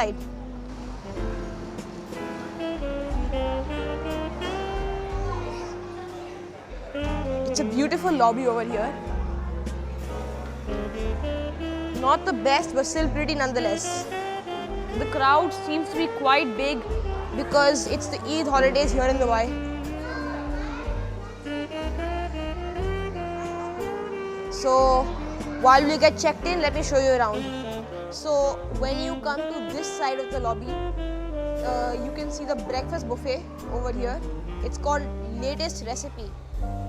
side. It's a beautiful lobby over here. Not the best, but still pretty nonetheless. The crowd seems to be quite big because it's the Eid holidays here in Dubai. So while we get checked in, let me show you around. So when you come to this side of the lobby, you can see the breakfast buffet over here. It's called Latest Recipe.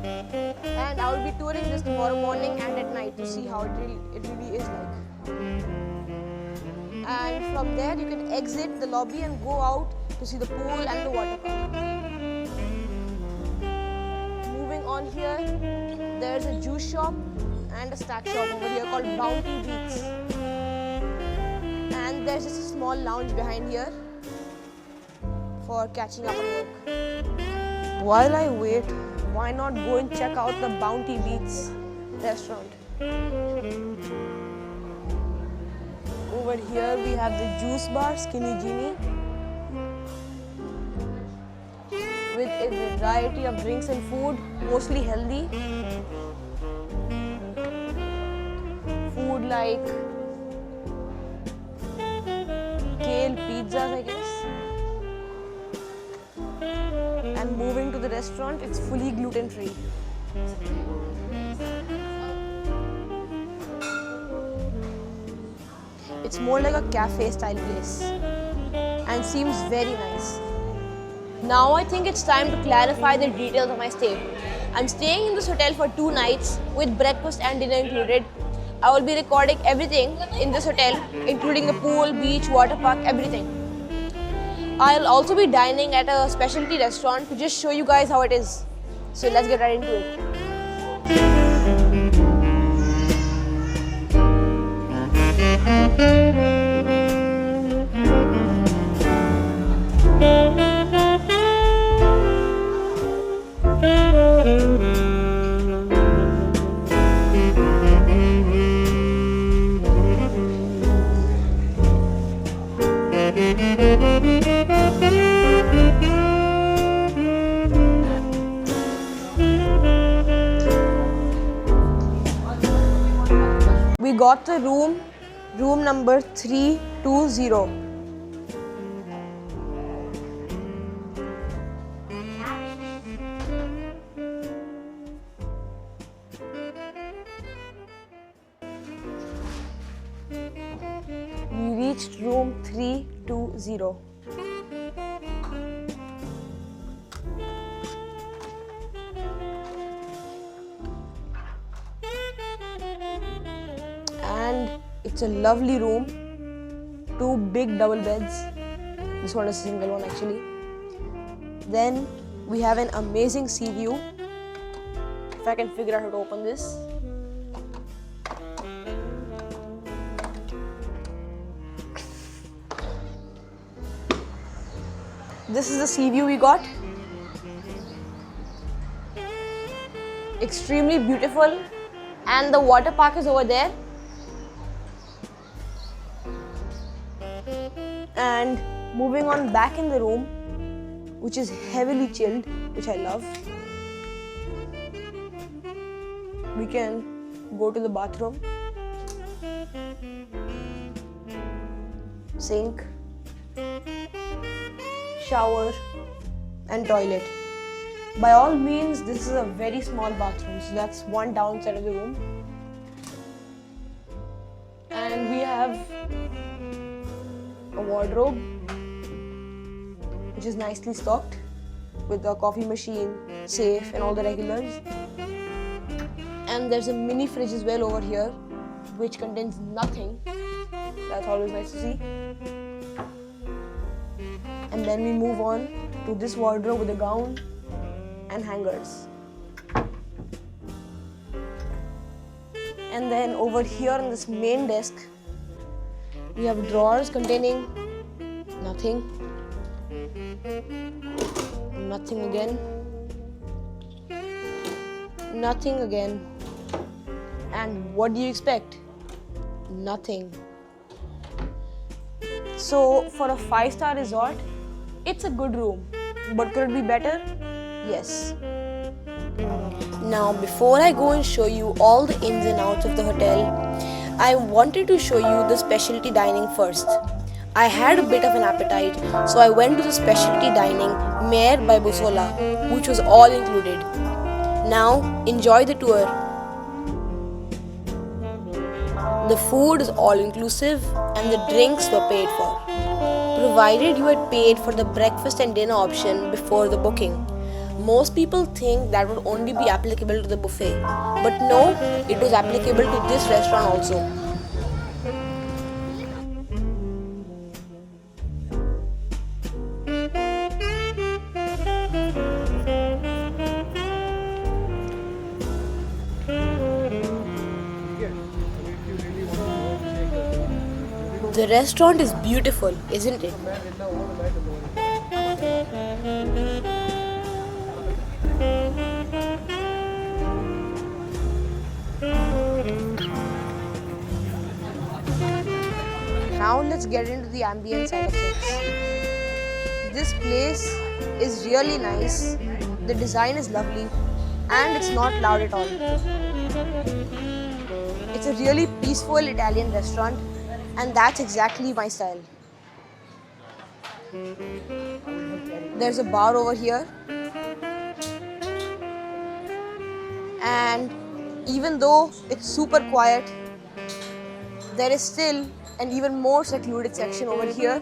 And I will be touring this tomorrow morning and at night to see how it really is like. And from there you can exit the lobby and go out to see the pool and the water park. Moving on here, there's a juice shop and a snack shop over here called Bounty Beats. And there's just a small lounge behind here for catching up on work. While I wait, why not go and check out the Bounty Beats restaurant? Over here we have the juice bar, Skinny Genie, with a variety of drinks and food, mostly healthy. Food like kale pizzas, I guess. And moving to the restaurant, it's fully gluten-free. It's more like a cafe style place and seems very nice. Now I think it's time to clarify the details of my stay. I'm staying in this hotel for 2 nights with breakfast and dinner included. I will be recording everything in this hotel, including the pool, beach, water park, everything. I'll also be dining at a specialty restaurant to just show you guys how it is. So let's get right into it. We got the room number 320. We reached room 320. And it's a lovely room, 2 big double beds. This one is a single one actually. Then we have an amazing sea view. If I can figure out how to open this. This is the sea view we got. Extremely beautiful. And the water park is over there. And moving on back in the room, which is heavily chilled, which I love. We can go to the bathroom, sink, shower and toilet. By all means, this is a very small bathroom, so that's one downside of the room. And we have a wardrobe which is nicely stocked with a coffee machine, safe and all the regulars. And there's a mini fridge as well over here which contains nothing. That's always nice to see. And then we move on to this wardrobe with a gown and hangers. And then over here on this main desk, we have drawers containing nothing, nothing again, nothing again. And what do you expect? Nothing. So for a 5-star resort, it's a good room. But could it be better? Yes. Now before I go and show you all the ins and outs of the hotel, I wanted to show you the specialty dining first. I had a bit of an appetite, so I went to the specialty dining Mare by Busola, which was all included. Now enjoy the tour. The food is all inclusive and the drinks were paid for, provided you had paid for the breakfast and dinner option before the booking. Most people think that would only be applicable to the buffet, but no, it was applicable to this restaurant also. The restaurant is beautiful, isn't it? Now let's get into the ambient side of things. This place is really nice, the design is lovely, and it's not loud at all. It's a really peaceful Italian restaurant, and that's exactly my style. There's a bar over here, and even though it's super quiet, there is still an even more secluded section over here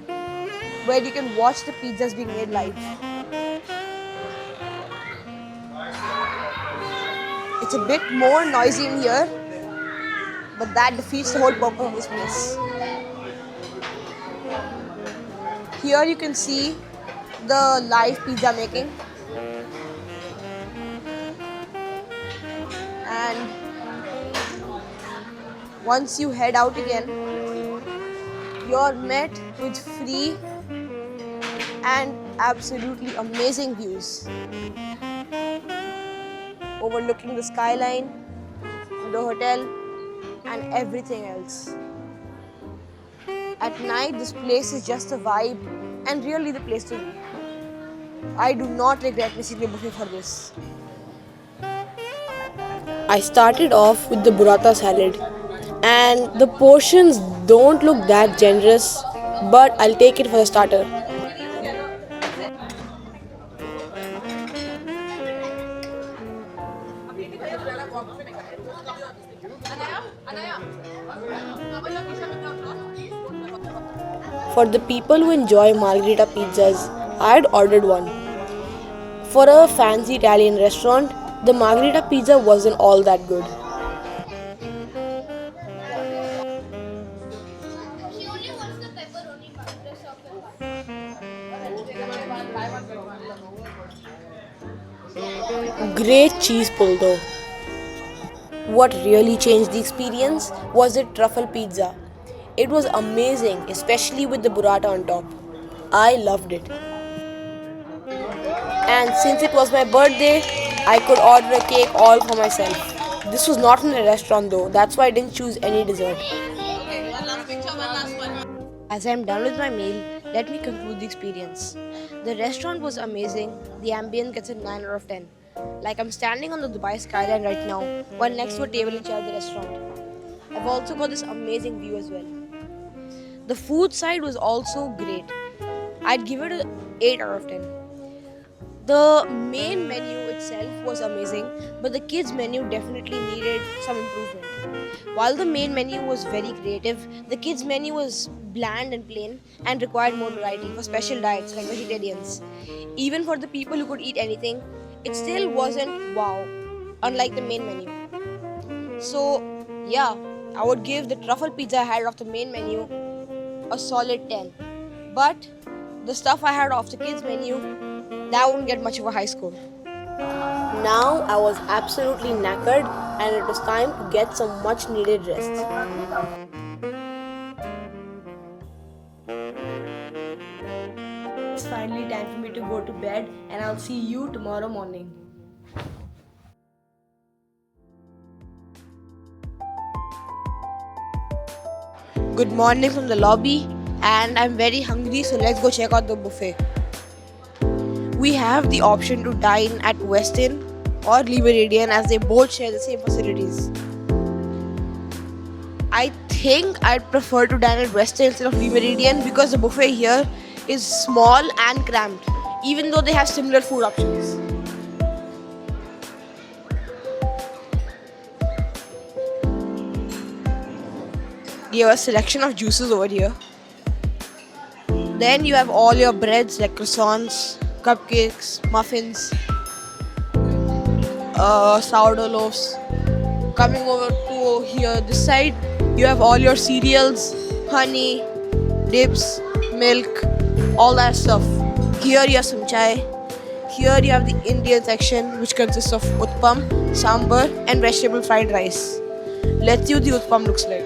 where you can watch the pizzas being made live. It's a bit more noisy in here, but that defeats the whole purpose of this place. Here you can see the live pizza making, and once you head out again, you're met with free and absolutely amazing views overlooking the skyline, the hotel, and everything else. At night, this place is just a vibe and really the place to be. I do not regret missing the buffet for this. I started off with the burrata salad, and the portions don't look that generous, but I'll take it for a starter. For the people who enjoy margherita pizzas, I had ordered one. For a fancy Italian restaurant, the margherita pizza wasn't all that good. Great cheese pull though. What really changed the experience was the truffle pizza. It was amazing, especially with the burrata on top. I loved it. And since it was my birthday, I could order a cake all for myself. This was not in a restaurant though, that's why I didn't choose any dessert. As I am done with my meal, let me conclude the experience. The restaurant was amazing, the ambience gets a 9 out of 10. Like I'm standing on the Dubai skyline right now, while next to a table inside the restaurant. I've also got this amazing view as well. The food side was also great. I'd give it an 8 out of 10. The main menu itself was amazing, but the kids menu definitely needed some improvement. While the main menu was very creative, the kids menu was bland and plain and required more variety for special diets like vegetarians. Even for the people who could eat anything, it still wasn't wow, unlike the main menu. So yeah, I would give the truffle pizza I had off the main menu a solid 10. But the stuff I had off the kids menu, that wouldn't get much of a high score. Now I was absolutely knackered and it was time to get some much needed rest. It's finally time for me to go to bed and I'll see you tomorrow morning. Good morning from the lobby, and I'm very hungry, so let's go check out the buffet. We have the option to dine at Westin or Meridien as they both share the same facilities. I think I'd prefer to dine at Westin instead of Meridien because the buffet here is small and cramped, even though they have similar food options. You have a selection of juices over here. Then you have all your breads like croissants, cupcakes, muffins, sourdough loaves. Coming over to here, this side, you have all your cereals, honey, dips, milk, all that stuff. Here you have some chai. Here you have the Indian section, which consists of utpam, sambar, and vegetable fried rice. Let's see what the utpam looks like.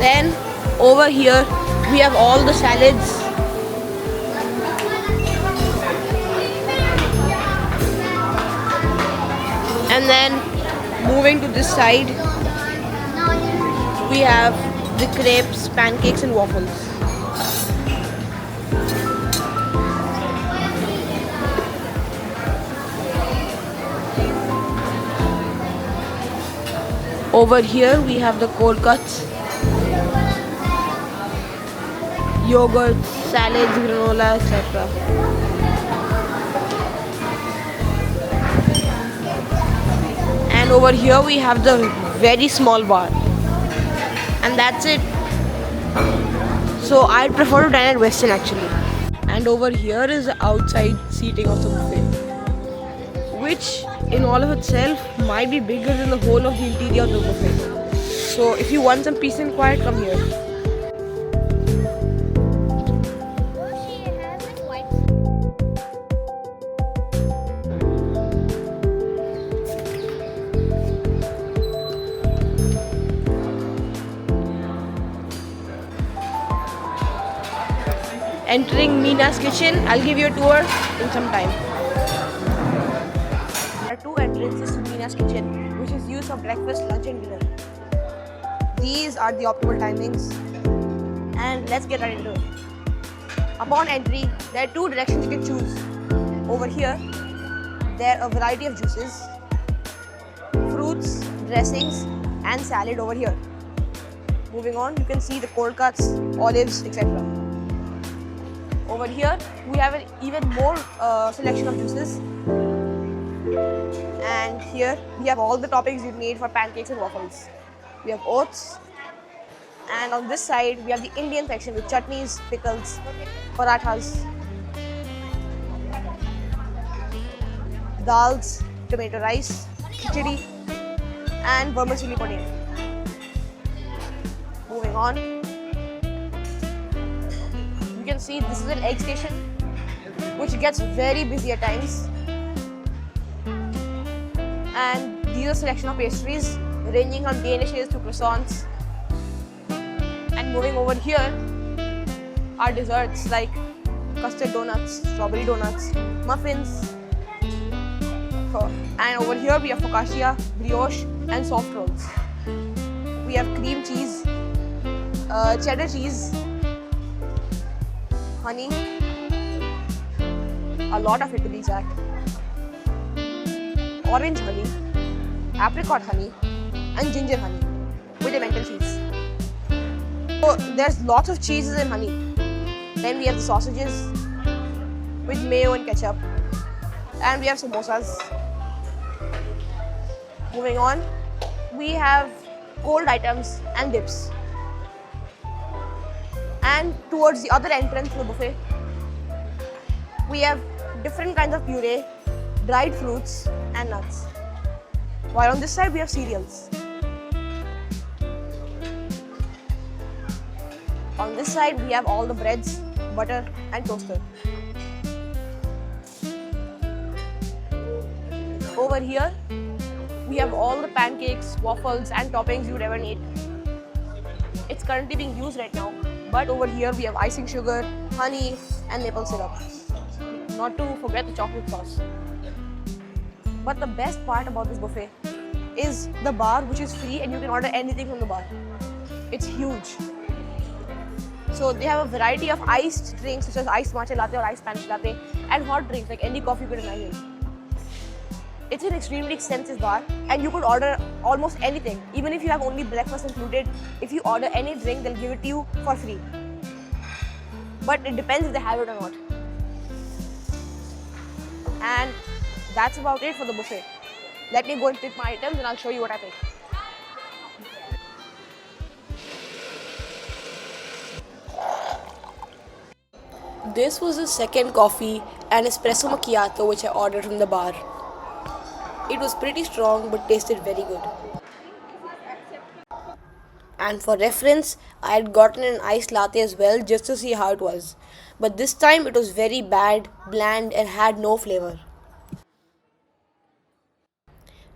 Then over here we have all the salads. And then moving to this side, we have the crepes, pancakes and waffles. Over here we have the cold cuts, yogurt, salads, granola, etc. And over here we have the very small bar. And that's it. So I'd prefer to dine at Westin actually. And over here is the outside seating of the buffet, which in all of itself might be bigger than the whole of the interior of the buffet. So if you want some peace and quiet, come here. Entering Mina's kitchen. I'll give you a tour in some time. There are two entrances to Mina's kitchen, which is used for breakfast, lunch and dinner. These are the optimal timings, and let's get right into it. Upon entry, there are two directions you can choose. Over here, there are a variety of juices, fruits, dressings and salad over here. Moving on, you can see the cold cuts, olives, etc. Over here, we have an even more selection of juices. And here, we have all the toppings you need for pancakes and waffles. We have oats. And on this side, we have the Indian section with chutneys, pickles, parathas, dals, tomato rice, khichdi, and vermicelli potato. Moving on. You can see this is an egg station, which gets very busy at times. And these are a selection of pastries ranging from danishes to croissants. And moving over here are desserts like custard donuts, strawberry donuts, muffins. And over here we have focaccia, brioche and soft rolls. We have cream cheese, cheddar cheese, honey, a lot of it to be exact, orange honey, apricot honey and ginger honey with emmental cheese. So there's lots of cheeses and honey. Then we have the sausages with mayo and ketchup, and we have samosas. Moving on, we have cold items and dips. And towards the other entrance to the buffet, we have different kinds of puree, dried fruits and nuts. While on this side we have cereals. On this side we have all the breads, butter and toaster. Over here we have all the pancakes, waffles and toppings you would ever need. It's currently being used right now, But over here we have icing sugar, honey and maple syrup. Not to forget the chocolate sauce. But the best part about this buffet is the bar, which is free and you can order anything from the bar. It's huge. So they have a variety of iced drinks such as iced matcha latte or iced Spanish latte and hot drinks like any coffee you could imagine. It's an extremely extensive bar and you could order almost anything. Even if you have only breakfast included, if you order any drink, they'll give it to you for free. But it depends if they have it or not. And that's about it for the buffet. Let me go and pick my items and I'll show you what I picked. This was the second coffee and espresso macchiato which I ordered from the bar. It was pretty strong but tasted very good. And for reference, I had gotten an iced latte as well just to see how it was. But this time it was very bland and had no flavor.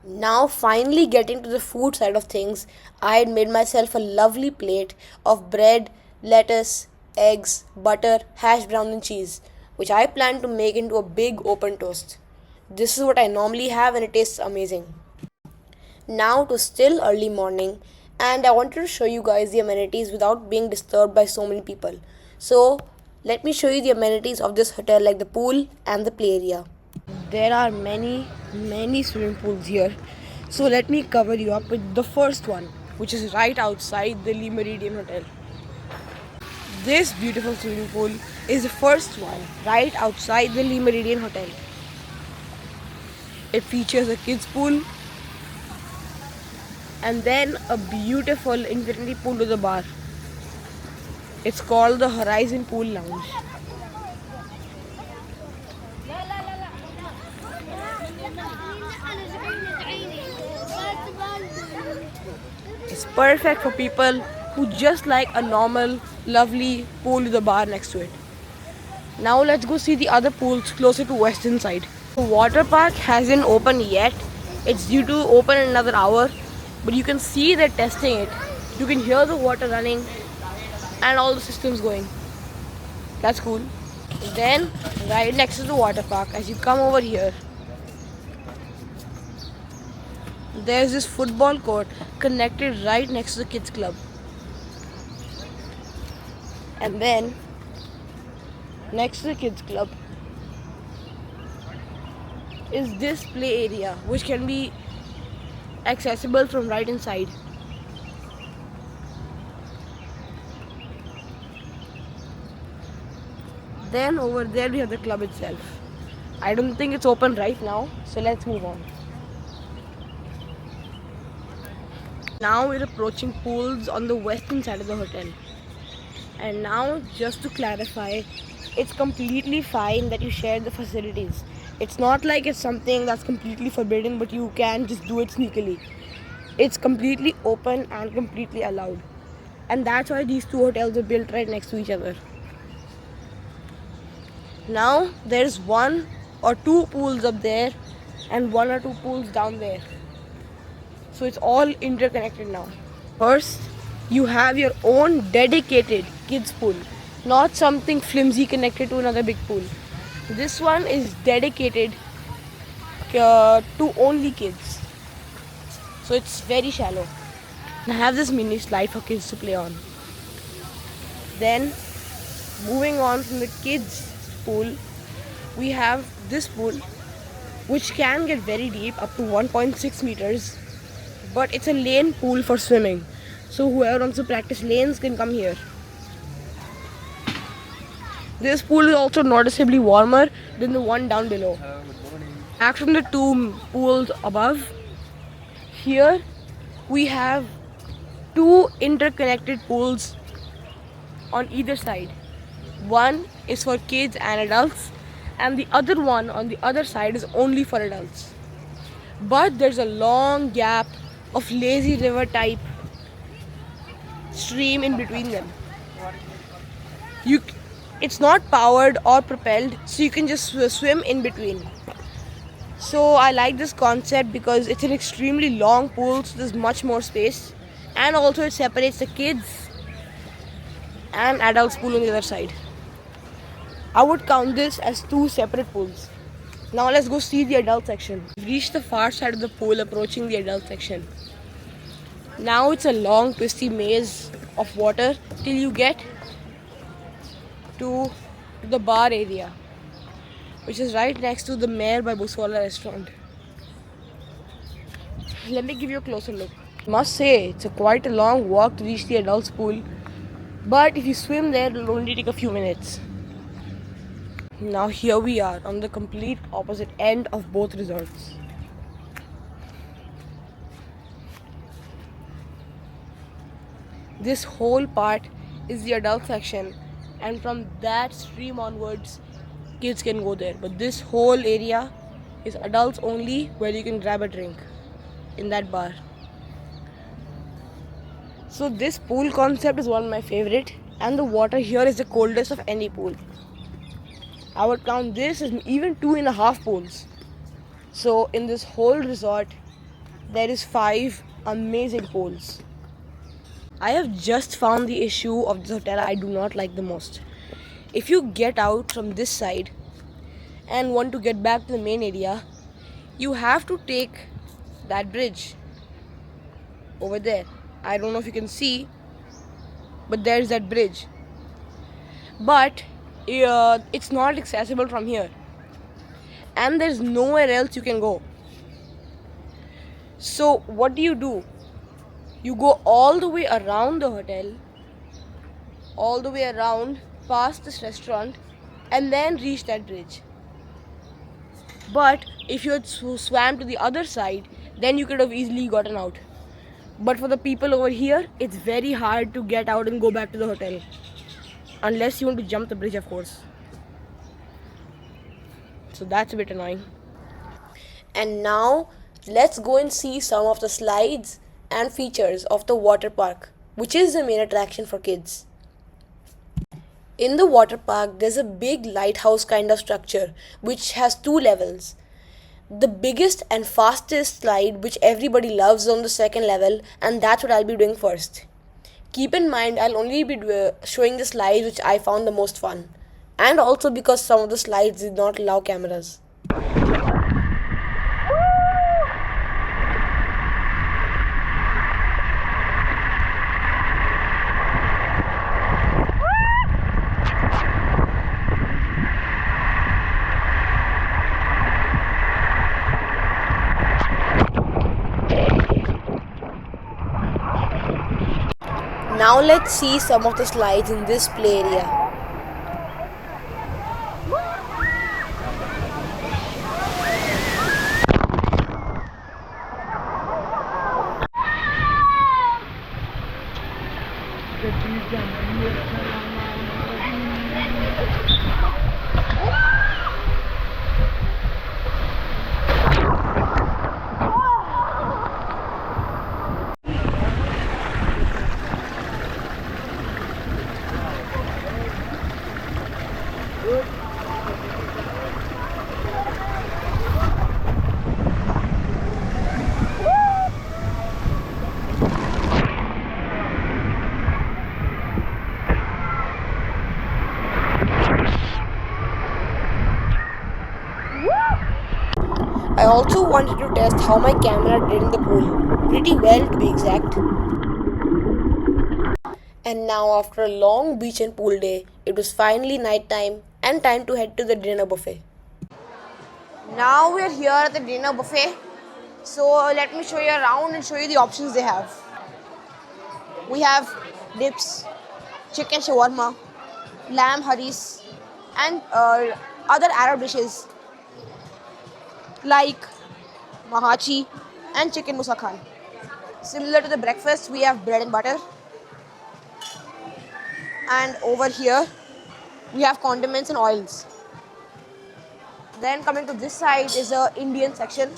Now finally getting to the food side of things, I had made myself a lovely plate of bread, lettuce, eggs, butter, hash brown and cheese, which I plan to make into a big open toast. This is what I normally have and it tastes amazing. Now it was still early morning and I wanted to show you guys the amenities without being disturbed by so many people. So let me show you the amenities of this hotel like the pool and the play area. There are many swimming pools here. So let me cover you up with the first one, which is right outside the Meridien Hotel. This beautiful swimming pool is the first one right outside the Meridien Hotel. It features a kids pool and then a beautiful infinity pool with a bar. It's called the Horizon Pool Lounge. It's perfect for people who just like a normal, lovely pool with a bar next to it. Now let's go see the other pools closer to western side. The Waterpark hasn't opened yet. It's due to open in another hour, but you can see they're testing it. You can hear the water running and all the systems going. That's cool. Then right next to the Waterpark, as you come over here, there's this football court connected right next to the kids club. And then next to the kids club is this play area which can be accessible from right inside. Then over there we have the club itself. I don't think it's open right now, so let's move on. Now we're approaching pools on the western side of the hotel. And now, just to clarify, it's completely fine that you share the facilities. It's not like it's something that's completely forbidden, but you can just do it sneakily. It's completely open and completely allowed. And that's why these two hotels are built right next to each other. Now, there's one or two pools up there and one or two pools down there. So it's all interconnected now. First, you have your own dedicated kids pool, not something flimsy connected to another big pool. This one is dedicated to only kids. So it's very shallow. And I have this mini slide for kids to play on. Then, moving on from the kids pool, we have this pool, which can get very deep, up to 1.6 meters. But it's a lane pool for swimming. So whoever wants to practice lanes can come here. This pool is also noticeably warmer than the one down below. Back from the two pools above, here we have two interconnected pools on either side. One is for kids and adults, and the other one on the other side is only for adults. But there's a long gap of lazy river type stream in between them. It's not powered or propelled, so you can just swim in between. So I like this concept because it's an extremely long pool, so there's much more space, and also it separates the kids and adults pool on the other side. I would count this as two separate pools. Now let's go see the adult section. We've reached the far side of the pool, approaching the adult section. Now it's a long twisty maze of water till you get to the bar area, which is right next to the Mare by Buswala restaurant. Let me give you a closer look. I must say, it's quite a long walk to reach the adults pool, but if you swim there, it'll only take a few minutes. Now here we are on the complete opposite end of both resorts. This whole part is the adult section, and from that stream onwards, kids can go there. But this whole area is adults only, where you can grab a drink in that bar. So this pool concept is one of my favorite, and the water here is the coldest of any pool. I would count this as even 2.5 pools. So in this whole resort, there is 5 amazing pools. I have just found the issue of this hotel I do not like the most. If you get out from this side and want to get back to the main area, you have to take that bridge over there. I don't know if you can see, but there's that bridge. But it's not accessible from here, and there's nowhere else you can go. So what do? You go all the way around the hotel, all the way around past this restaurant, and then reach that bridge. But if you had swam to the other side, then you could have easily gotten out. But for the people over here, it's very hard to get out and go back to the hotel, unless you want to jump the bridge, of course. So that's a bit annoying. And now let's go and see some of the slides and features of the water park, which is the main attraction for kids. In the water park, there's a big lighthouse kind of structure which has 2 levels. The biggest and fastest slide, which everybody loves, is on the 2nd level, and that's what I'll be doing first. Keep in mind, I'll only be showing the slides which I found the most fun, and also because some of the slides did not allow cameras. Now let's see some of the slides in this play area. I also wanted to test how my camera did in the pool. Pretty well, to be exact. And now, after a long beach and pool day, it was finally night time and time to head to the dinner buffet. Now we are here at the dinner buffet. So let me show you around and show you the options they have. We have dips, chicken shawarma, lamb haris, and other Arab dishes like mahachi and chicken musakhan. Similar to the breakfast, we have bread and butter. And over here, we have condiments and oils. Then coming to this side is the Indian section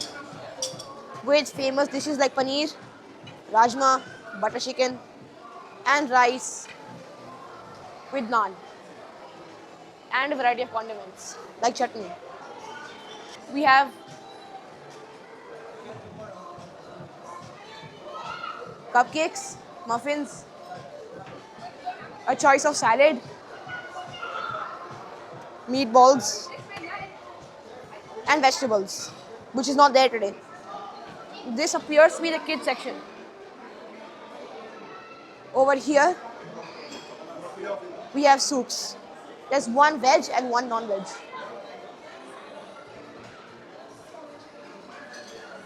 with famous dishes like paneer, rajma, butter chicken, and rice with naan. And a variety of condiments like chutney. We have cupcakes, muffins, a choice of salad, meatballs, and vegetables, which is not there today. This appears to be the kids section. Over here, we have soups. There's one veg and one non-veg.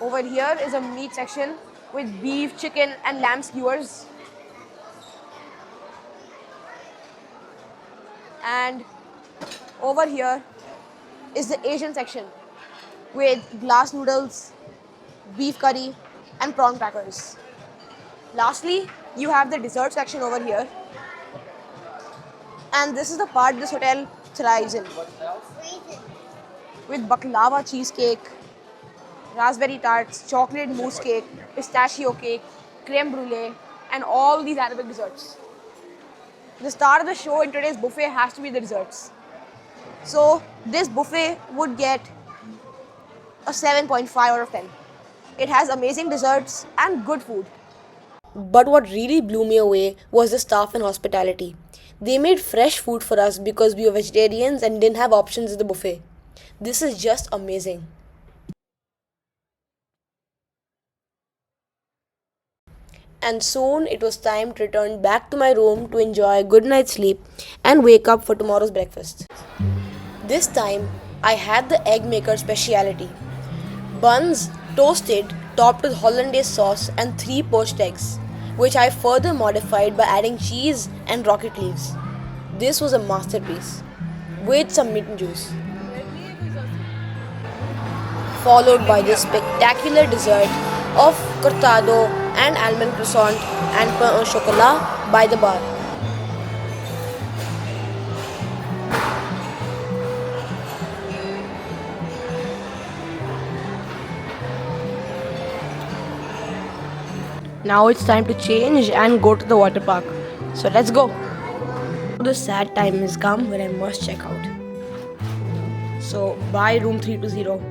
Over here is a meat section with beef, chicken, and lamb skewers. And over here is the Asian section with glass noodles, beef curry, and prawn crackers. Lastly, you have the dessert section over here. And this is the part this hotel thrives in. With baklava cheesecake, raspberry tarts, chocolate mousse cake, pistachio cake, creme brulee, and all these Arabic desserts. The star of the show in today's buffet has to be the desserts. So this buffet would get a 7.5 out of 10. It has amazing desserts and good food. But what really blew me away was the staff and hospitality. They made fresh food for us because we were vegetarians and didn't have options at the buffet. This is just amazing. And soon it was time to return back to my room to enjoy a good night's sleep and wake up for tomorrow's breakfast. This time I had the egg maker speciality. Buns toasted, topped with hollandaise sauce and 3 poached eggs, which I further modified by adding cheese and rocket leaves. This was a masterpiece, with some mint juice. Followed by this spectacular dessert of cortado and almond croissant and pain au chocolat by the bar. Now it's time to change and go to the water park. So let's go. The sad time has come when I must check out. So buy room 320.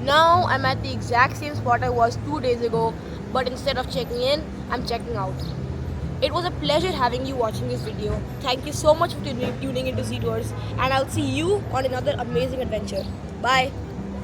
Now I'm at the exact same spot I was 2 days ago, but instead of checking in, I'm checking out. It was a pleasure having you watching this video. Thank you so much for tuning into Z Tours, and I'll see you on another amazing adventure. Bye.